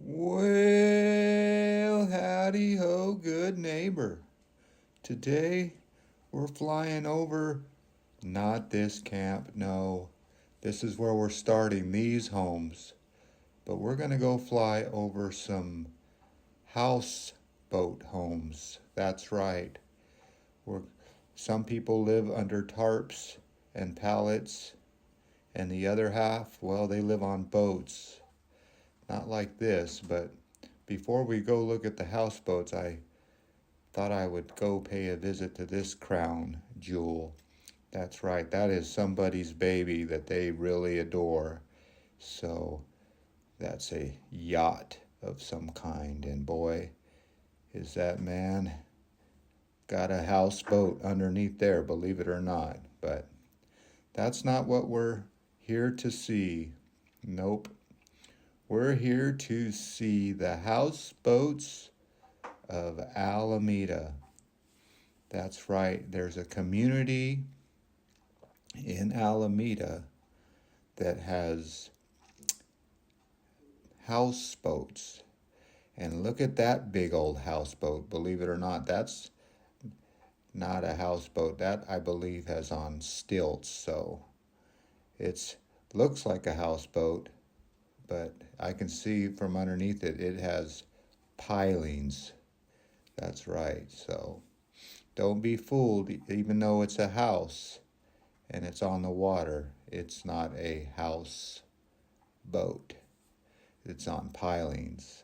Well, howdy ho, good neighbor. Today we're flying over, not this camp, no. This is where we're starting these homes. But we're going to go fly over some houseboat homes. That's right. We're, some people live under tarps and pallets, and the other half, well, they live on boats. Not like this, but before we go look at the houseboats, I thought I would go pay a visit to this crown jewel. That's right, that is somebody's baby that they really adore. So that's a yacht of some kind, and boy, is that man got a houseboat underneath there, believe it or not. But that's not what we're here to see. Nope. We're here to see the houseboats of Alameda. That's right, there's a community in Alameda that has houseboats. And look at that big old houseboat. Believe it or not, that's not a houseboat. That, I believe, has on stilts. So it looks like a houseboat, but I can see from underneath it, it has pilings. That's right. So don't be fooled, even though it's a house and it's on the water, it's not a house boat. It's on pilings.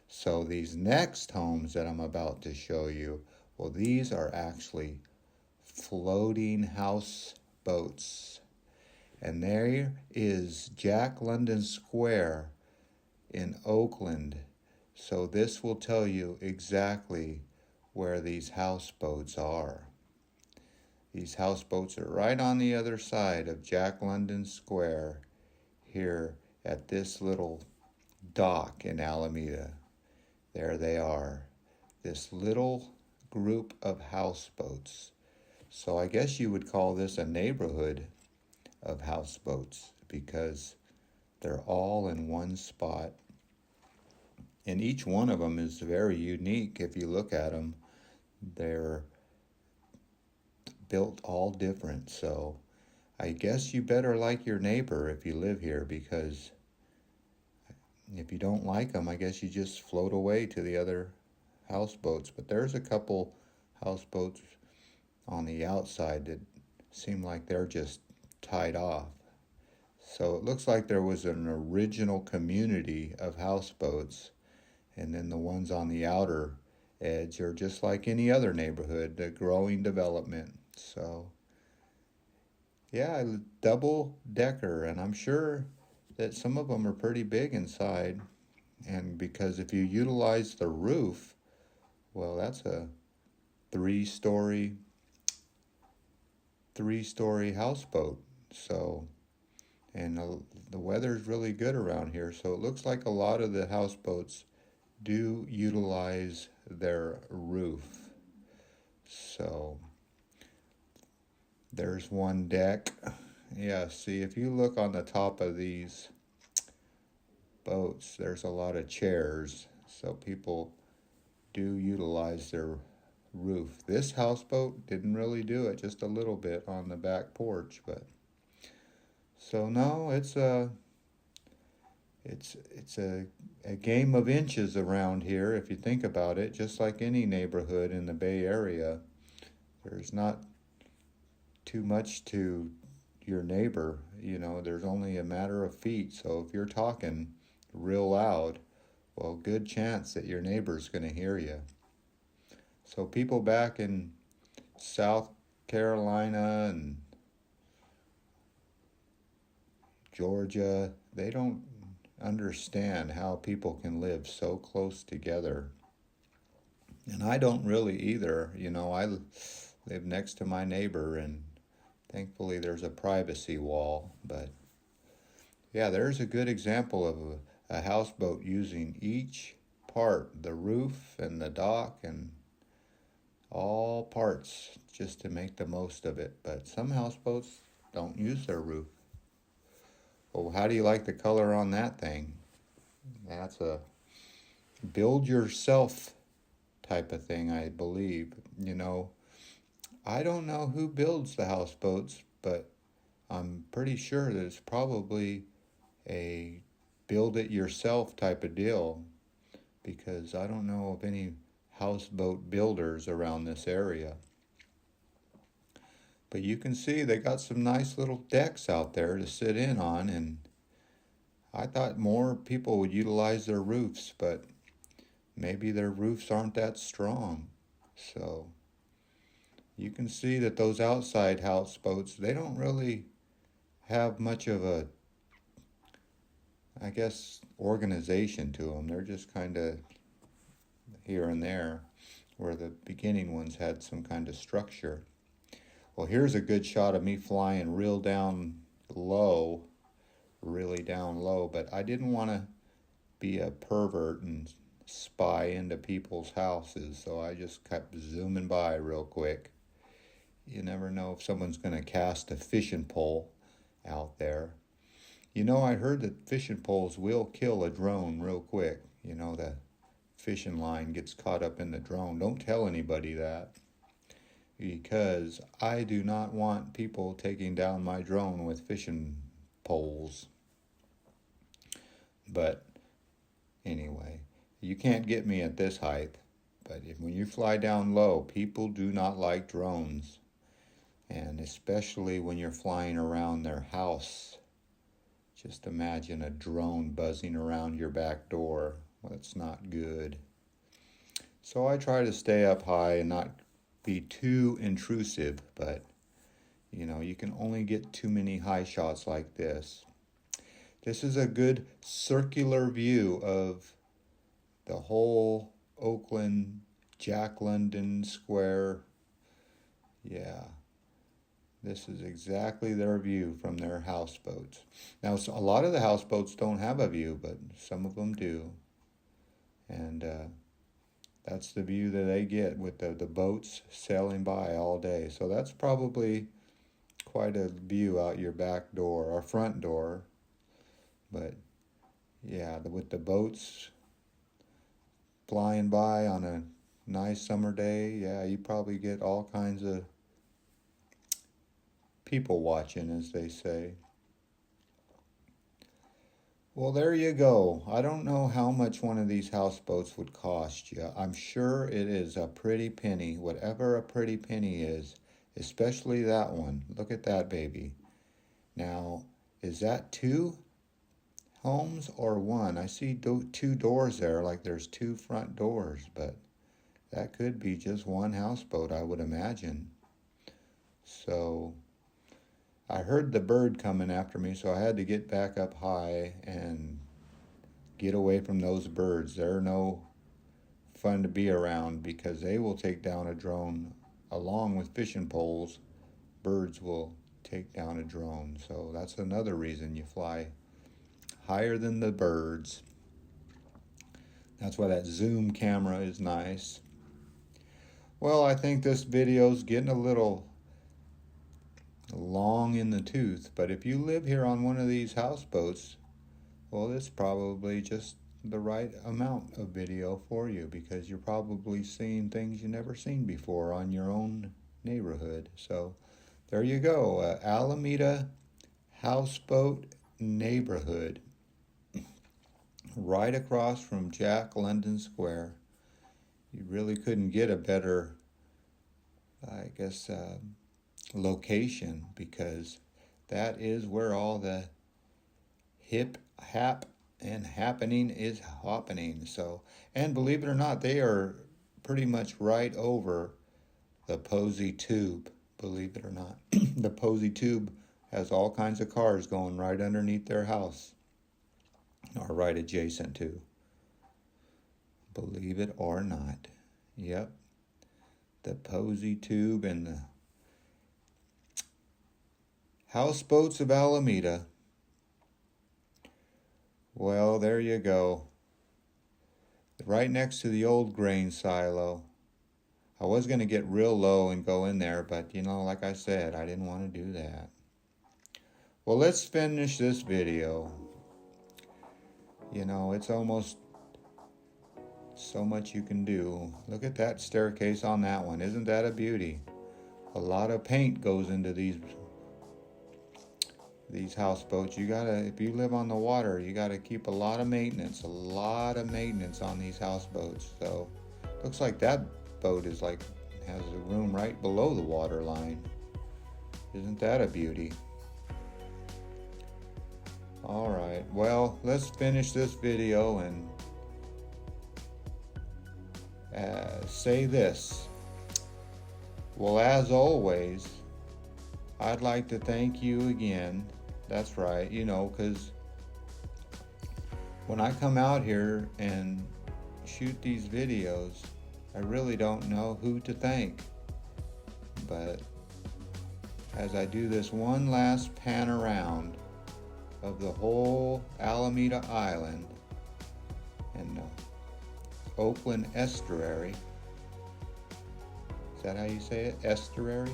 So these next homes that I'm about to show you, well, these are actually floating house boats. And there is Jack London Square in Oakland. So this will tell you exactly where these houseboats are. These houseboats are right on the other side of Jack London Square here at this little dock in Alameda. There they are, this little group of houseboats. So I guess you would call this a neighborhood of houseboats because they're all in one spot. And each one of them is very unique. If you look at them, they're built all different. So I guess you better like your neighbor if you live here, because if you don't like them, I guess you just float away to the other houseboats. But there's a couple houseboats on the outside that seem like they're just tied off. So it looks like there was an original community of houseboats, and then the ones on the outer edge are just like any other neighborhood, a growing development. So yeah, double decker, and I'm sure that some of them are pretty big inside. And because if you utilize the roof, well, that's a three-story houseboat. So, and the weather's really good around here, so it looks like a lot of the houseboats do utilize their roof. So there's one deck. Yeah, see, if you look on the top of these boats, there's a lot of chairs, so people do utilize their roof. This houseboat didn't really do it, just a little bit on the back porch, but so no, it's a game of inches around here if you think about it, just like any neighborhood in the Bay Area. There's not too much to your neighbor, there's only a matter of feet. So if you're talking real loud, well, good chance that your neighbor's going to hear you. So people back in South Carolina and Georgia, they don't understand how people can live so close together. And I don't really either. I live next to my neighbor, and thankfully there's a privacy wall. But yeah, there's a good example of a houseboat using each part, the roof and the dock and all parts, just to make the most of it. But some houseboats don't use their roof. Well, how do you like the color on that thing? That's a build yourself type of thing, I believe. You know, I don't know who builds the houseboats, but I'm pretty sure that it's probably a build it yourself type of deal, because I don't know of any houseboat builders around this area. But you can see they got some nice little decks out there to sit in on, and I thought more people would utilize their roofs, but maybe their roofs aren't that strong. So you can see that those outside houseboats, they don't really have much of a, I guess, organization to them. They're just kind of here and there, where the beginning ones had some kind of structure. Well, here's a good shot of me flying real down low, really down low, but I didn't want to be a pervert and spy into people's houses, so I just kept zooming by real quick. You never know if someone's going to cast a fishing pole out there. You know, I heard that fishing poles will kill a drone real quick. You know, the fishing line gets caught up in the drone. Don't tell anybody that, because I do not want people taking down my drone with fishing poles. But anyway, you can't get me at this height. But when you fly down low, people do not like drones. And especially when you're flying around their house. Just imagine a drone buzzing around your back door. Well, that's not good. So I try to stay up high and not be too intrusive, but you know, you can only get too many high shots like this. This is a good circular view of the whole Oakland, Jack London Square. Yeah, this is exactly their view from their houseboats. Now, a lot of the houseboats don't have a view, but some of them do. And that's the view that they get with the boats sailing by all day. So that's probably quite a view out your back door or front door. But yeah, with the boats flying by on a nice summer day, yeah, you probably get all kinds of people watching, as they say. Well, there you go. I don't know how much one of these houseboats would cost you. I'm sure it is a pretty penny, whatever a pretty penny is, especially that one. Look at that baby. Now, is that two homes or one? I see two doors there, like there's two front doors, but that could be just one houseboat, I would imagine. So I heard the bird coming after me, so I had to get back up high and get away from those birds. They're no fun to be around because they will take down a drone along with fishing poles. Birds will take down a drone. So that's another reason you fly higher than the birds. That's why that zoom camera is nice. Well, I think this video's getting a little long in the tooth, but if you live here on one of these houseboats, well, it's probably just the right amount of video for you, because you're probably seeing things you never seen before on your own neighborhood. So there you go, Alameda houseboat neighborhood, right across from Jack London Square. You really couldn't get a better, I guess, location, because that is where all the hip hap and happening is happening. So, and believe it or not, they are pretty much right over the Posey Tube. Believe it or not, the Posey Tube has all kinds of cars going right underneath their house, or right adjacent to. Believe it or not. Yep, the Posey Tube and the houseboats of Alameda. Well, there you go. Right next to the old grain silo. I was going to get real low and go in there, but you know, like I said, I didn't want to do that. Well, let's finish this video. You know, it's almost so much you can do. Look at that staircase on that one. Isn't that a beauty? A lot of paint goes into these houseboats. You gotta, if you live on the water, you gotta keep a lot of maintenance on these houseboats. So looks like that boat is like has a room right below the water line. Isn't that a beauty? All right, well, let's finish this video and say this. Well, as always, I'd like to thank you again. That's right, you know, because when I come out here and shoot these videos, I really don't know who to thank. But as I do this one last pan around of the whole Alameda Island and the Oakland Estuary, is that how you say it? Estuary?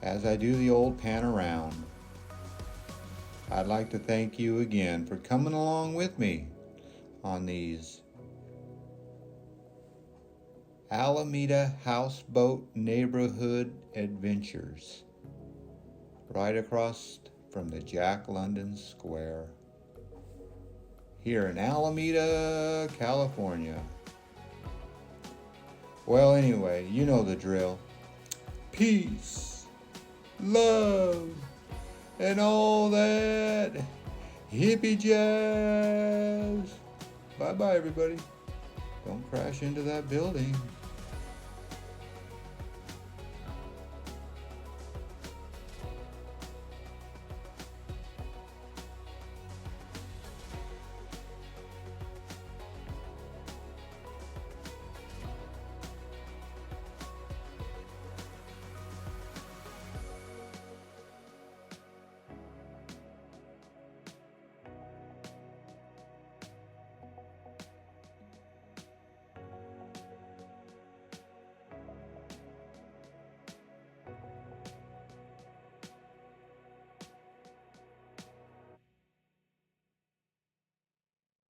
As I do the old pan around, I'd like to thank you again for coming along with me on these Alameda houseboat neighborhood adventures right across from the Jack London Square here in Alameda, California. Well, anyway, you know the drill. Peace, love, and all that hippie jazz. Bye-bye, everybody. Don't crash into that building.